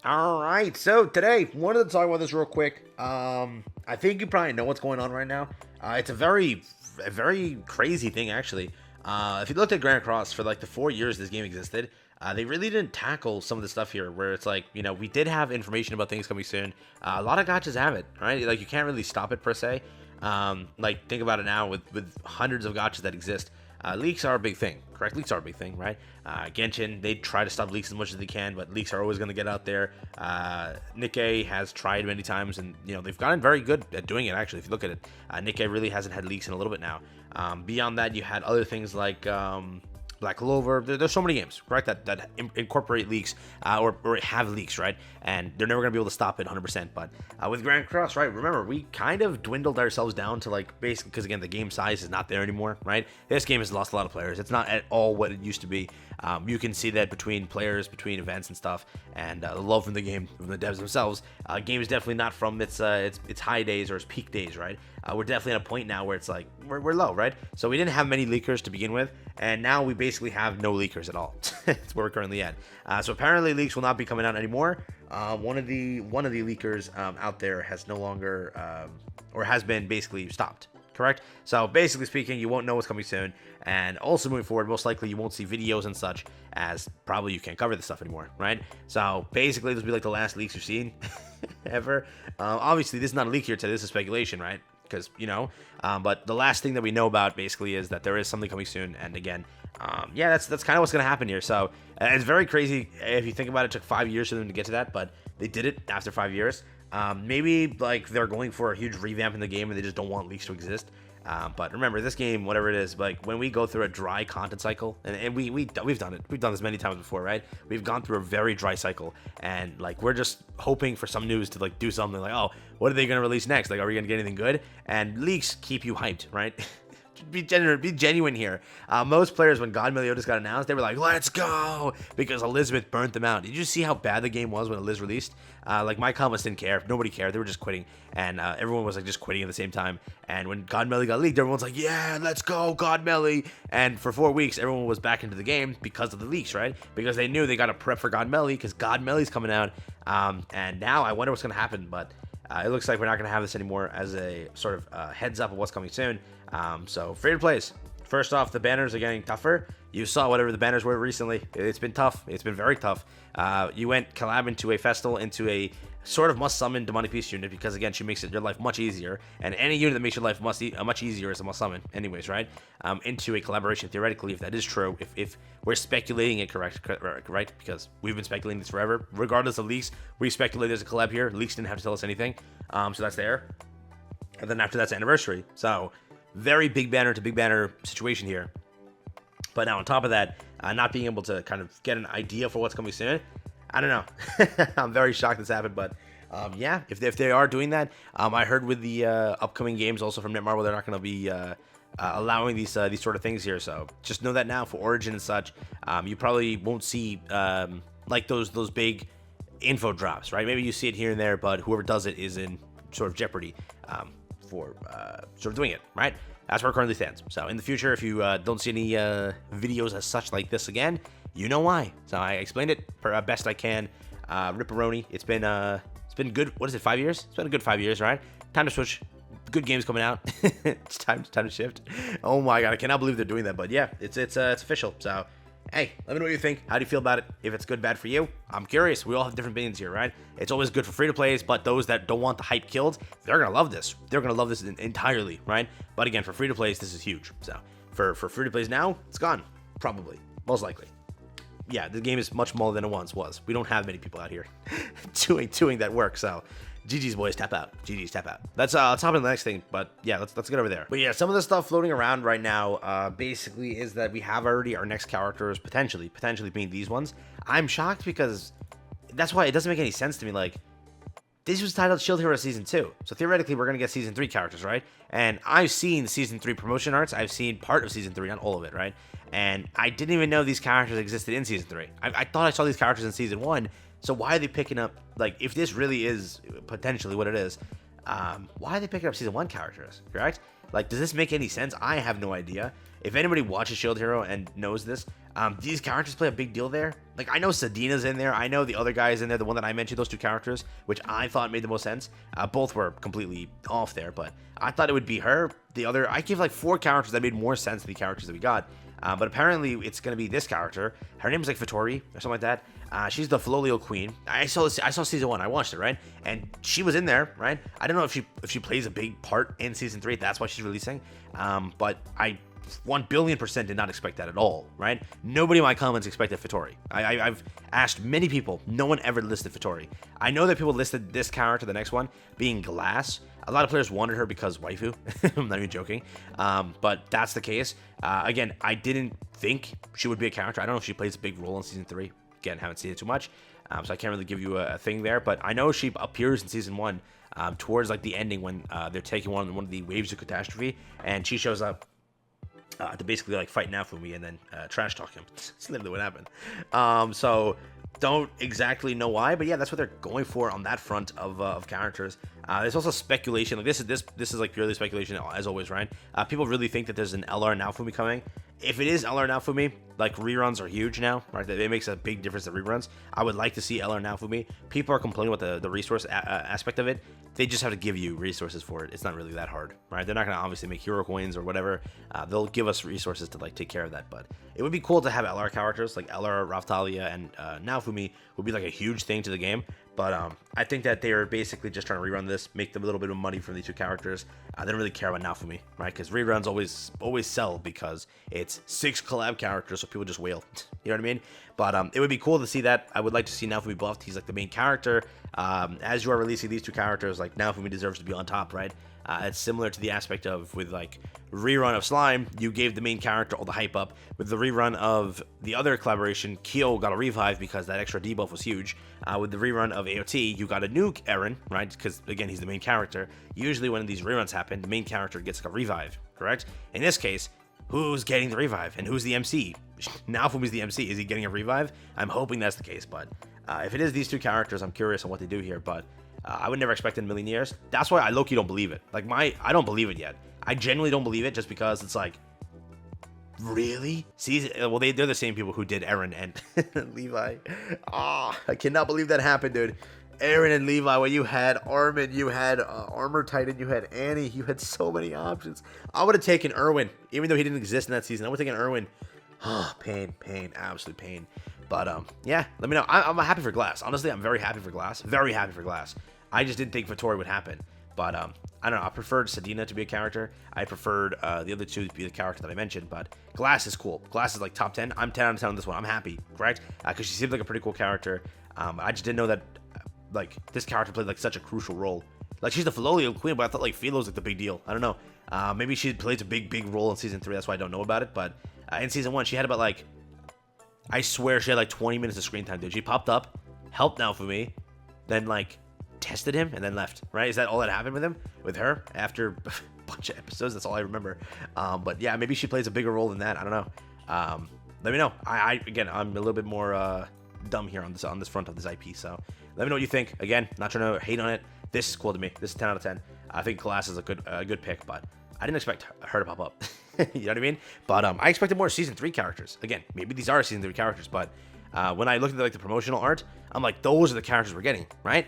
All right, so today wanted to talk about this real quick. I think you probably know what's going on right now. It's a very crazy thing actually. If you looked at Grand Cross for like the 4 years this game existed, they really didn't tackle some of the stuff here. Where it's like, we did have information about things coming soon. A lot of gotchas have it, right? Like you can't really stop it per se. Like think about it now with hundreds of gotchas that exist. Leaks are a big thing, correct? Leaks are a big thing, right? Genshin, they try to stop leaks as much as they can, but leaks are always going to get out there. Nikkei has tried many times, and they've gotten very good at doing it. Actually, if you look at it, Nikkei really hasn't had leaks in a little bit now. Beyond that, you had other things like Black Clover. There's so many games, correct, that incorporate leaks or have leaks, right? And they're never going to be able to stop it 100%. But with Grand Cross, right, remember, we kind of dwindled ourselves down to like basically because, again, the game size is not there anymore, right? This game has lost a lot of players. It's not at all what it used to be. You can see that between players, between events and stuff, and the love from the game, from the devs themselves. Game is definitely not from its high days or its peak days, right? We're definitely at a point now where it's like we're low, right? So we didn't have many leakers to begin with, and now we basically have no leakers at all. That's where we're currently at. So apparently leaks will not be coming out anymore. One of the leakers out there has no longer or has been basically stopped. Correct? So basically speaking, you won't know what's coming soon, and also moving forward, most likely you won't see videos and such, as probably you can't cover this stuff anymore, right? So basically this will be like the last leaks you've seen ever. Obviously this is not a leak here today, this is speculation, right? Because but the last thing that we know about basically is that there is something coming soon, and again, yeah, that's kind of what's gonna happen here. So it's very crazy if you think about it. It took 5 years for them to get to that, but they did it after 5 years. Maybe like they're going for a huge revamp in the game and they just don't want leaks to exist. But remember, this game, whatever it is, like when we go through a dry content cycle, and we've done it. We've done this many times before, right? We've gone through a very dry cycle, and like we're just hoping for some news to like do something. Like, oh, what are they gonna release next? Like, are we gonna get anything good? And leaks keep you hyped, right? Be genuine here. Most players, when God Meliodas got announced, they were like, let's go, because Elizabeth burnt them out. Did you see how bad the game was when Eliz released? Like my comments didn't care. Nobody cared. They were just quitting, and everyone was like just quitting at the same time. And when God Melly got leaked, everyone's like, yeah, let's go, God Melly. And for 4 weeks, everyone was back into the game because of the leaks, right? Because they knew they got to prep for God Melly because God Melly's coming out. And now I wonder what's going to happen, but it looks like we're not going to have this anymore as a sort of heads up of what's coming soon. So free to plays. First off, the banners are getting tougher. You saw whatever the banners were recently. It's been tough. It's been very tough. You went collab into a festival, into a sort of must summon demonic beast unit, because again, she makes your life much easier, and any unit that makes your life much easier is a must summon anyways, right? Into a collaboration, theoretically, if that is true, if we're speculating it correct, right? Because we've been speculating this forever, regardless of leaks. We speculate there's a collab here. Leaks didn't have to tell us anything, so that's there. And then after that's anniversary, so very big banner to big banner situation here. But now on top of that, not being able to kind of get an idea for what's coming soon, I don't know. I'm very shocked this happened, but yeah, if they are doing that, I heard with the upcoming games also from Netmarble, they're not going to be allowing these sort of things here. So just know that now for Origin and such, you probably won't see like those big info drops, right? Maybe you see it here and there, but whoever does it is in sort of jeopardy for sort of doing it, right? That's where it currently stands. So in the future, if you don't see any videos as such like this again, you know why. So I explained it best I can. Ripperoni, it's been good. What is it? 5 years? It's been a good 5 years, right? Time to switch. Good games coming out. It's time to shift. Oh my god, I cannot believe they're doing that. But yeah, it's official. So hey, let me know what you think. How do you feel about it? If it's good, bad for you? I'm curious. We all have different opinions here, right? It's always good for free-to-plays, but those that don't want the hype killed, they're going to love this. They're going to love this entirely, right? But again, for free-to-plays, this is huge. So for free-to-plays now, it's gone. Probably. Most likely. Yeah, the game is much smaller than it once was. We don't have many people out here doing that work, so GG's, boys, tap out. GG's, tap out. Let's hop into the next thing, but yeah, let's get over there. But yeah, some of the stuff floating around right now, basically is that we have already our next characters potentially being these ones. I'm shocked because that's why it doesn't make any sense to me. Like, this was titled Shield Hero Season 2, so theoretically we're gonna get Season 3 characters, right? And I've seen Season 3 promotion arts. I've seen part of Season 3, not all of it, right? And I didn't even know these characters existed in Season 3. I thought I saw these characters in Season 1. So why are they picking up, like, if this really is potentially what it is, why are they picking up Season 1 characters, correct? Like, does this make any sense? I have no idea. If anybody watches Shield Hero and knows this, These characters play a big deal there. Like, I know Sedina's in there. I know the other guy is in there, the one that I mentioned, those two characters, which I thought made the most sense. Both were completely off there, but I thought it would be her. The other, I give like 4 characters that made more sense than the characters that we got. But apparently it's going to be this character. Her name is like Vittori or something like that. She's the Flolio Queen. I saw season 1. I watched it, right? And she was in there, right? I don't know if she plays a big part in season 3. That's why she's releasing. But I 1,000,000,000% did not expect that at all, right? Nobody in my comments expected Vittori. I've asked many people. No one ever listed Vittori. I know that people listed this character, the next one, being Glass. A lot of players wanted her because waifu. I'm not even joking. But that's the case. Again, I didn't think she would be a character. I don't know if she plays a big role in season 3. Again, haven't seen it too much. So I can't really give you a thing there. But I know she appears in season 1 towards like the ending when they're taking one of the waves of catastrophe. And she shows up to basically like fight Naofumi and then trash talk him. That's literally what happened. So don't exactly know why, but yeah, that's what they're going for on that front of characters. There's also speculation. Like this is like purely speculation as always, right? People really think that there's an LR Naofumi coming. If it is LR Naofumi, like reruns are huge now, right? It makes a big difference to reruns. I would like to see LR Naofumi. People are complaining about the resource aspect of it. They just have to give you resources for it. It's not really that hard, right? They're not going to obviously make hero coins or whatever. They'll give us resources to like take care of that. But it would be cool to have LR characters like LR, Raftalia, and Naofumi would be like a huge thing to the game. But I think that they're basically just trying to rerun this, make them a little bit of money from these two characters. They don't really care about Naofumi, right? Because reruns always sell because it's 6 collab characters, so people just wail. You know what I mean? But it would be cool to see that. I would like to see Naofumi buffed. He's like the main character. As you are releasing these two characters, like Naofumi deserves to be on top, right? It's similar to the aspect of with like rerun of Slime, you gave the main character all the hype up. With the rerun of the other collaboration, Kyo got a revive because that extra debuff was huge. With the rerun of AOT, you got a nuke Eren, right? Because again, he's the main character. Usually when these reruns happen, the main character gets like a revive, correct? In this case, who's getting the revive and who's the MC? Naofumi's the MC. Is he getting a revive? I'm hoping that's the case, but if it is these two characters, I'm curious on what they do here, but I would never expect it in a million years. That's why I low-key don't believe it. Like, I don't believe it yet. I genuinely don't believe it just because it's like, really? See, well, they're the same people who did Eren and Levi. I cannot believe that happened, dude. Eren and Levi, when you had Armin, you had Armor Titan, you had Annie, you had so many options. I would have taken Erwin, even though he didn't exist in that season. I would have taken Erwin. Pain, absolute pain. But yeah, let me know. I'm happy for Glass. Honestly, I'm very happy for Glass. Very happy for Glass. I just didn't think Vittori would happen. But I don't know. I preferred Sedina to be a character. I preferred the other two to be the character that I mentioned. But Glass is cool. Glass is like top 10. I'm 10 out of 10 on this one. I'm happy, correct? Because she seems like a pretty cool character. I just didn't know that like this character played like such a crucial role. Like she's the Philolio Queen, but I thought like Philo's like the big deal. I don't know. Maybe she plays a big role in season 3. That's why I don't know about it. But in season 1, she had about like, I swear she had like 20 minutes of screen time, dude. She popped up, helped Naofumi, then like tested him and then left, right? Is that all that happened with him, with her after a bunch of episodes? That's all I remember. But yeah, maybe she plays a bigger role than that. I don't know. Let me know. Again, I'm a little bit more dumb here on this front of this IP. So let me know what you think. Again, not trying to hate on it. This is cool to me. This is 10 out of 10. I think Glass is a good pick, but I didn't expect her to pop up. You know what I mean? But I expected more season 3 characters. Again, maybe these are season 3 characters, but when I looked at like the promotional art, I'm like, those are the characters we're getting, right?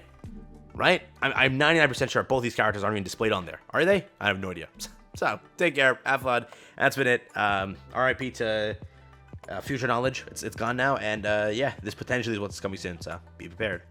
Right? I'm 99% sure both these characters aren't even displayed on there. Are they? I have no idea. So take care. Have fun. That's been it. RIP to Future Knowledge. It's gone now, and yeah, this potentially is what's coming soon. So be prepared.